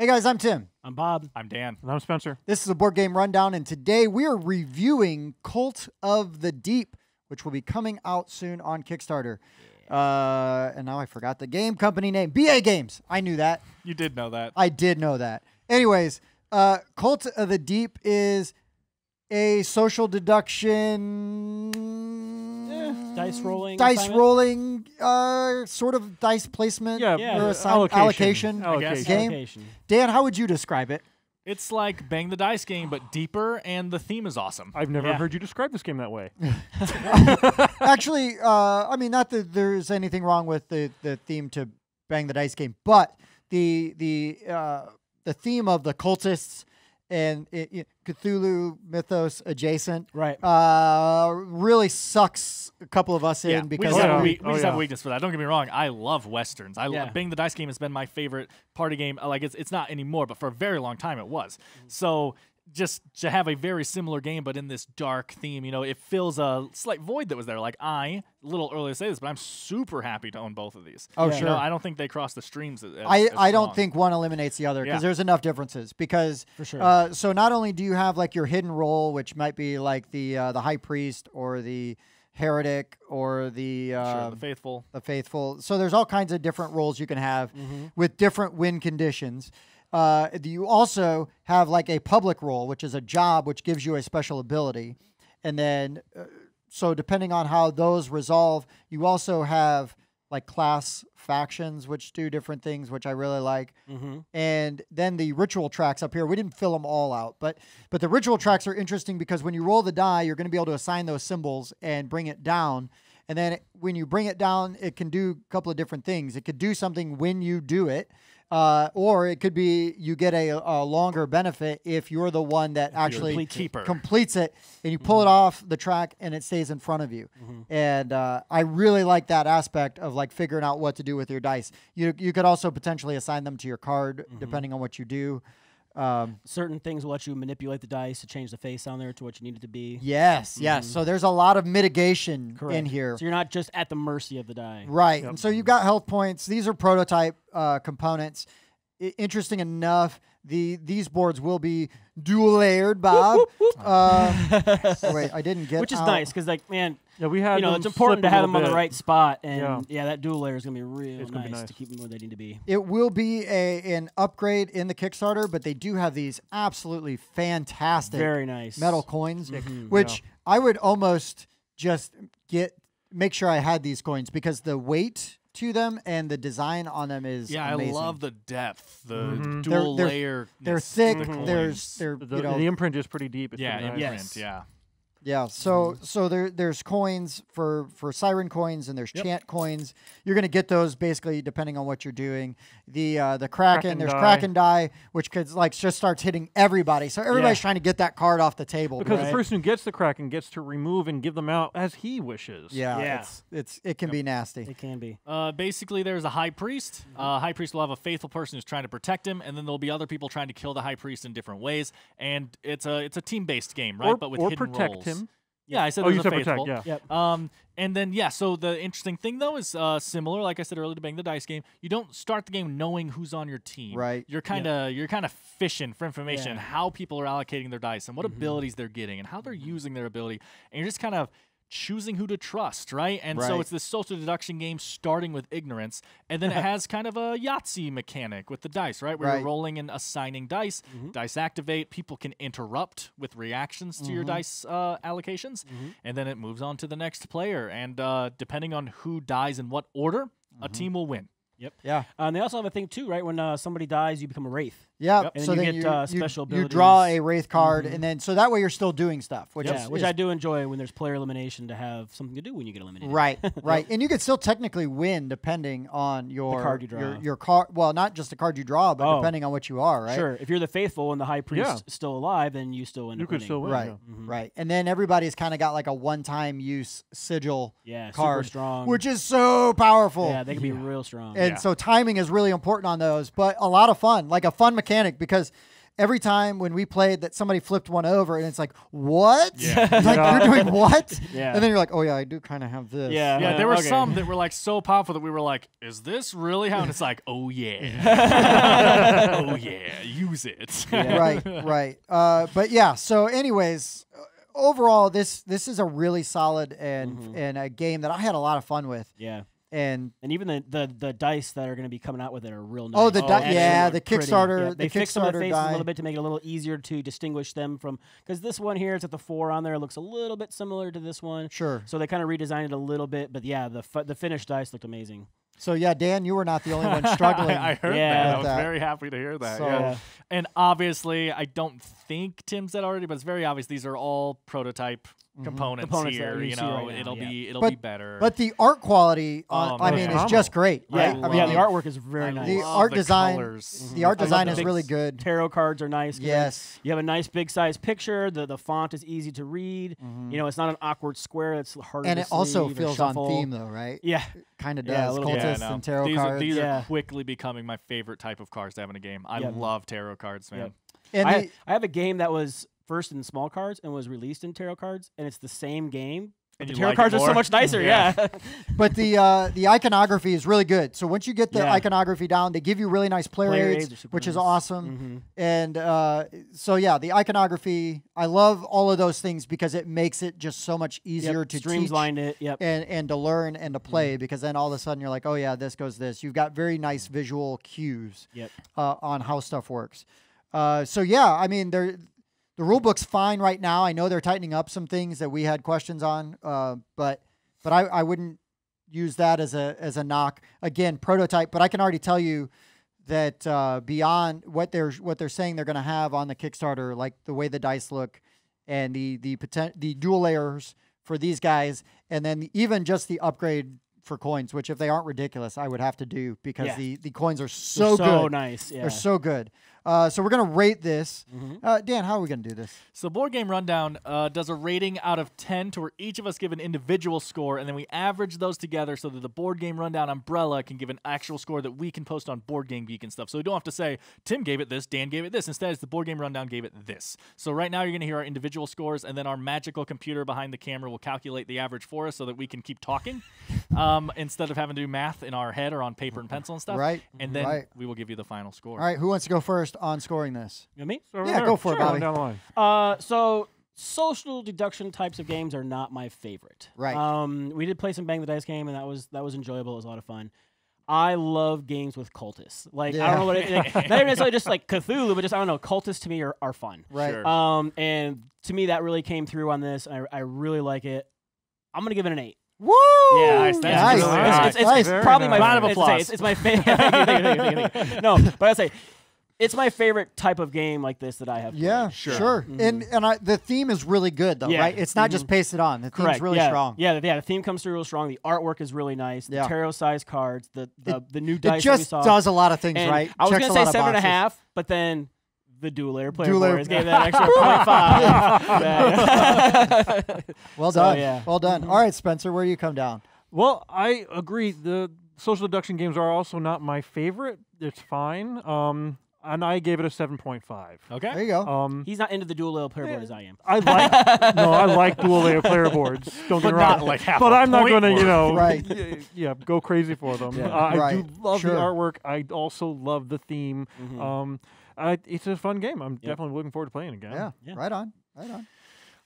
Hey guys, I'm Tim. I'm Bob. I'm Dan. And I'm Spencer. This is a board game rundown, and today we are reviewing Cult of the Deep, which will be coming out soon on Kickstarter. And now I forgot the game company name. BA Games. I knew that. You did know that. I did know that. Anyways, Cult of the Deep is a social deduction, Dice rolling, sort of dice placement, Yeah, or allocation game. Allocation. Dan, how would you describe it? It's like Bang the Dice game, but deeper, and the theme is awesome. I've never heard you describe this game that way. Actually, I mean, not that there's anything wrong with the theme to Bang the Dice game, but the theme of the cultists and Cthulhu mythos adjacent, Right? really sucks a couple of us in because we just have a weakness for that. Don't get me wrong. I love westerns. Bang the Dice game has been my favorite party game. Like it's not anymore, but for a very long time it was. So just to have a very similar game, but in this dark theme, it fills a slight void that was there. Like a little early to say this, but I'm super happy to own both of these. Oh, sure. I don't think they cross the streams. I don't think one eliminates the other because there's enough differences. Because for sure. So not only do you have like your hidden role, which might be like the high priest or the heretic or the faithful. So there's all kinds of different roles you can have with different win conditions. You also have like a public role, which is a job, which gives you a special ability. And then, so depending on how those resolve, you also have like class factions, which do different things, which I really like. And then the ritual tracks up here, we didn't fill them all out, but the ritual tracks are interesting because when you roll the die, you're going to be able to assign those symbols and bring it down. And then when you bring it down, it can do a couple of different things. It could do something when you do it. Or it could be you get a longer benefit if you're the one that actually completes it and you pull it off the track and it stays in front of you. And I really like that aspect of like figuring out what to do with your dice. You could also potentially assign them to your card depending on what you do. Certain things will let you manipulate the dice to change the face on there to what you need it to be. Yes, yes. So there's a lot of mitigation in here. So you're not just at the mercy of the die. Right. Yep. And so you've got health points. These are prototype components. Interesting enough, these boards will be dual layered, Bob. Wait, I didn't get which is nice because, like, man, we had it's important to have them on the right spot, and that dual layer is gonna be real nice to keep them where they need to be. It will be an upgrade in the Kickstarter, but they do have these absolutely fantastic, very nice metal coins, which I would almost just make sure I had these coins because the weight to them and the design on them is amazing. I love the depth, the dual layer. They're thick. The imprint is pretty deep. It's imprint. Yeah, so there's coins for siren coins and there's chant coins. You're gonna get those basically depending on what you're doing. The Kraken, there's Kraken die, which could like just starts hitting everybody. So everybody's trying to get that card off the table. Because the person who gets the Kraken gets to remove and give them out as he wishes. It can be nasty. It can be. Basically, there's a high priest. High priest will have a faithful person who's trying to protect him, and then there'll be other people trying to kill the high priest in different ways. And it's a team-based game, right? But with hidden protect roles. Him. Yeah, I said there's a faithful. Protect, And then so the interesting thing though is similar, like I said earlier, to Bang the Dice game. You don't start the game knowing who's on your team. Right. You're kind of fishing for information, how people are allocating their dice and what abilities they're getting and how they're using their ability, and you're just kind of choosing who to trust, right? And so it's this social deduction game starting with ignorance, and then it has kind of a Yahtzee mechanic with the dice, right? Where you're rolling and assigning dice. Dice activate. People can interrupt with reactions to your dice allocations, and then it moves on to the next player. And depending on who dies in what order, a team will win. Yep. Yeah. And they also have a thing too, right? When somebody dies, you become a wraith. Yeah. And so then you get special abilities. You draw a wraith card, and then so that way you're still doing stuff, which I do enjoy when there's player elimination to have something to do when you get eliminated. Right. Right. And you could still technically win depending on the card you draw. Your card. Well, not just the card you draw, but depending on what you are. Right. Sure. If you're the faithful and the high priest is still alive, then you still end up winning. Still win. Right. Right. And then everybody's kind of got like a one-time use sigil card, super strong, which is so powerful. Yeah, they can be real strong. And so timing is really important on those, but a lot of fun, like a fun mechanic because every time when we played that somebody flipped one over and it's like, what? Like you're doing what? And then you're like, oh yeah, I do kind of have this. Yeah, there were some that were like so powerful that we were like, is this really how? And it's like, oh yeah. Oh yeah, use it. Right. But yeah, so anyways, overall this is a really solid and a game that I had a lot of fun with. Yeah. And even the dice that are going to be coming out with it are real nice. Oh, the Kickstarter. Yeah, they fixed Kickstarter the faces die a little bit to make it a little easier to distinguish them from, because this one here, it's at the 4 on there. It looks a little bit similar to this one. Sure. So they kind of redesigned it a little bit, but yeah, the finished dice looked amazing. So yeah, Dan, you were not the only one struggling. I heard that. I was very happy to hear that. So, And obviously, I don't think Tim said already, but it's very obvious these are all prototype components here. You know, it'll be better. But the art quality, is just great. Right? the artwork is very nice. The art design, colors. the art design is really good. Tarot cards are nice. Yes. You have a nice big size picture. The font is easy to read. You know, it's not an awkward square. It's harder and to it also see feels on theme though, right? Yeah. Kind of does. Cultists and tarot cards. These are quickly becoming my favorite type of cards to have in a game. I love tarot cards, man. And I have a game that was first in small cards and was released in tarot cards, and it's the same game. And the tarot cards are so much nicer, But the iconography is really good. So once you get the iconography down, they give you really nice player aids, which is awesome. And so yeah, the iconography, I love all of those things because it makes it just so much easier to streamline it, and to learn and to play. Because then all of a sudden you're like, oh yeah, this goes this. You've got very nice visual cues on how stuff works. So yeah, I mean the rule book's fine right now. I know they're tightening up some things that we had questions on, but I wouldn't use that as a knock. Again, prototype, but I can already tell you that beyond what they're saying they're going to have on the Kickstarter, like the way the dice look and the dual layers for these guys, and then even just the upgrade for coins, which if they aren't ridiculous, I would have to do because the coins are so good. So nice. Yeah. They're so good. So we're going to rate this. Dan, how are we going to do this? So Board Game Rundown does a rating out of 10 to where each of us give an individual score, and then we average those together so that the Board Game Rundown umbrella can give an actual score that we can post on Board Game Geek and stuff. So we don't have to say, Tim gave it this, Dan gave it this. Instead, it's the Board Game Rundown gave it this. So right now you're going to hear our individual scores, and then our magical computer behind the camera will calculate the average for us so that we can keep talking instead of having to do math in our head or on paper and pencil and stuff. Right. And then we will give you the final score. All right, who wants to go first on scoring this? You know me? Yeah, go for it, Bobby. Down the line. So social deduction types of games are not my favorite. Right. We did play some Bang the Dice game, and that was enjoyable. It was a lot of fun. I love games with cultists. Like I don't know what not even necessarily just like Cthulhu, but just I don't know. Cultists to me are fun. Right. Sure. And to me that really came through on this. I really like it. I'm gonna give it an 8. Woo! Yeah, nice. It's probably my round of applause. It's my favorite. No, but I'd say it's my favorite type of game like this that I have. Yeah, played. sure. And the theme is really good though, right? It's not just pasted on. The theme's really strong. Yeah, the theme comes through real strong. The artwork is really nice. The tarot size cards, the new dice. It just does a lot of things, and right? I was Checks gonna say 7.5, but then the dual layer player boards gave that extra 0.5. Well done. Well done. All right, Spencer, where do you come down? Well, I agree. The social deduction games are also not my favorite. It's fine. And I gave it a 7.5. Okay. There you go. He's not into the dual layer player board as I am. I like dual layer player boards. Don't get me wrong. Not like half but I'm not going to, go crazy for them. Yeah. I do love the artwork. I also love the theme. It's a fun game. I'm definitely looking forward to playing again. Yeah. Right on.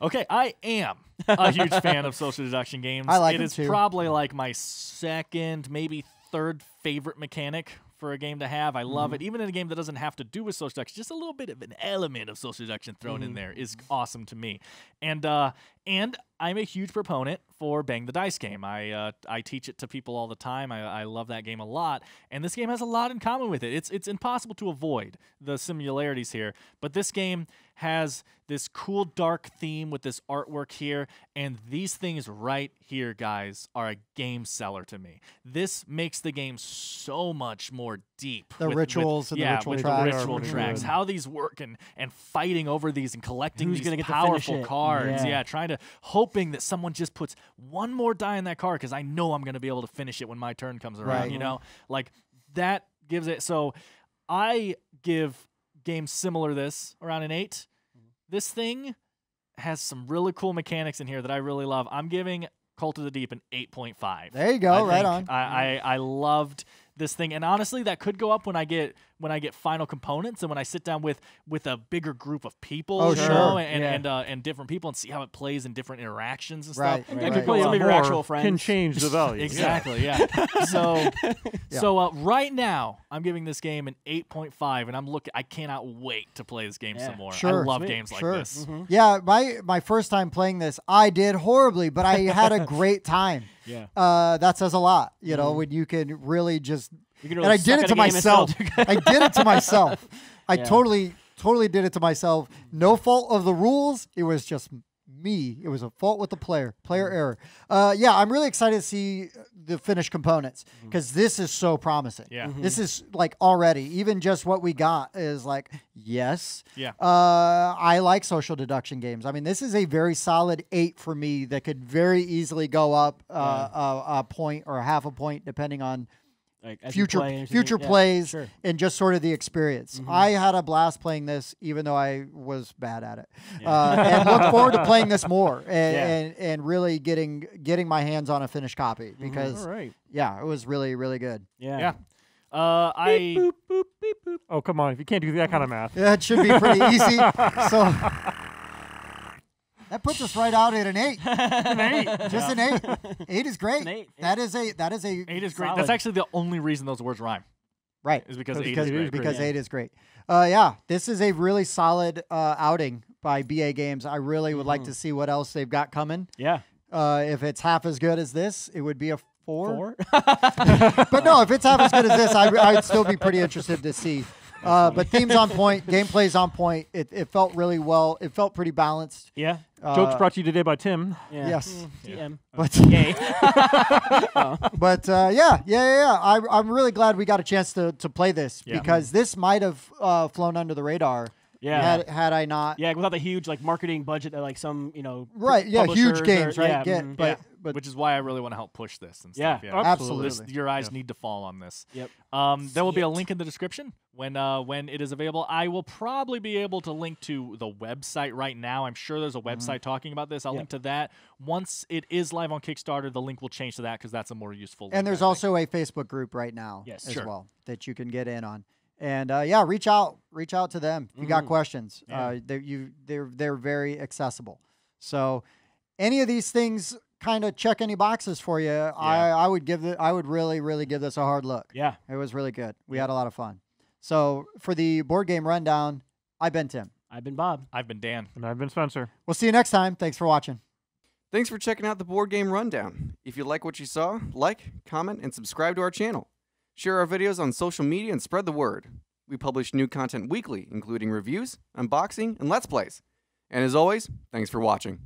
Okay, I am a huge fan of social deduction games. I like it. It is too. Probably like my second, maybe third favorite mechanic for a game to have. I love it. Even in a game that doesn't have to do with social deduction, just a little bit of an element of social deduction thrown in there is awesome to me. And I'm a huge proponent for Bang the Dice game. I teach it to people all the time. I love that game a lot. And this game has a lot in common with it. It's impossible to avoid the similarities here. But this game has this cool dark theme with this artwork here. And these things right here, guys, are a game seller to me. This makes the game so much more deep. The rituals and the ritual tracks. How these work and fighting over these and collecting these powerful cards. Yeah, hoping that someone just puts one more die in that card because I know I'm going to be able to finish it when my turn comes around, you know? Like, that gives it... So, I give games similar to this around an 8. This thing has some really cool mechanics in here that I really love. I'm giving Cult of the Deep an 8.5. There you go, right on. I loved this thing, and honestly, that could go up when I get final components and when I sit down with a bigger group of people, and different people and see how it plays in different interactions and stuff. That could play some of your actual friends. Can change the value. Exactly, yeah. So right now, I'm giving this game an 8.5, and I cannot wait to play this game some more. I love games like this. Yeah, my first time playing this, I did horribly, but I had a great time. That says a lot, you know, when you can really just. And I did it to myself. I did it to myself. I totally did it to myself. No fault of the rules. It was just me. It was a fault with the player error. I'm really excited to see the finished components because this is so promising. This is like already, even just what we got is like, yes. I like social deduction games. I mean, this is a very solid 8 for me that could very easily go up a point or half a point depending on like future plays and just sort of the experience. I had a blast playing this, even though I was bad at it, and look forward to playing this more and really getting my hands on a finished copy because it was really, really good. Yeah. Beep, boop, boop, beep, boop. Oh, come on. If you can't do that kind of math. Yeah, it should be pretty easy. So that puts us right out at an 8. An 8. Just an 8. 8 is great. An 8. That is a 8 is great. Solid. That's actually the only reason those words rhyme. Right. Is because 8 is great. Because 8 is great. This is a really solid outing by BA Games. I really would like to see what else they've got coming. Yeah. If it's half as good as this, it would be a 4. But no, if it's half as good as this, I'd still be pretty interested to see. But theme's on point, gameplay's on point. It felt really well. It felt pretty balanced. Yeah. Jokes brought to you today by Tim. Yeah. Yes. TM. But Gay. I'm really glad we got a chance to play this because this might have flown under the radar. Yeah. Had I not. Yeah, without the huge like marketing budget that like some huge games get. But which is why I really want to help push this and Yeah, stuff. absolutely. Your eyes need to fall on this. Yep. There will be a link in the description when it is available. I will probably be able to link to the website right now. I'm sure there's a website talking about this. I'll link to that. Once it is live on Kickstarter, the link will change to that because that's a more useful link. And there's also a Facebook group right now as well that you can get in on. And reach out to them if you got questions. They're very accessible. So any of these things kind of check any boxes for you. I would really give this a hard look. Yeah, it was really good. We had a lot of fun. So for the board game rundown, I've been Tim. I've been Bob. I've been Dan. And I've been Spencer. We'll see you next time. Thanks for watching. Thanks for checking out the Board Game Rundown. If you like what you saw, like, comment, and subscribe to our channel. Share our videos on social media and spread the word. We publish new content weekly, including reviews, unboxing, and Let's Plays. And as always, thanks for watching.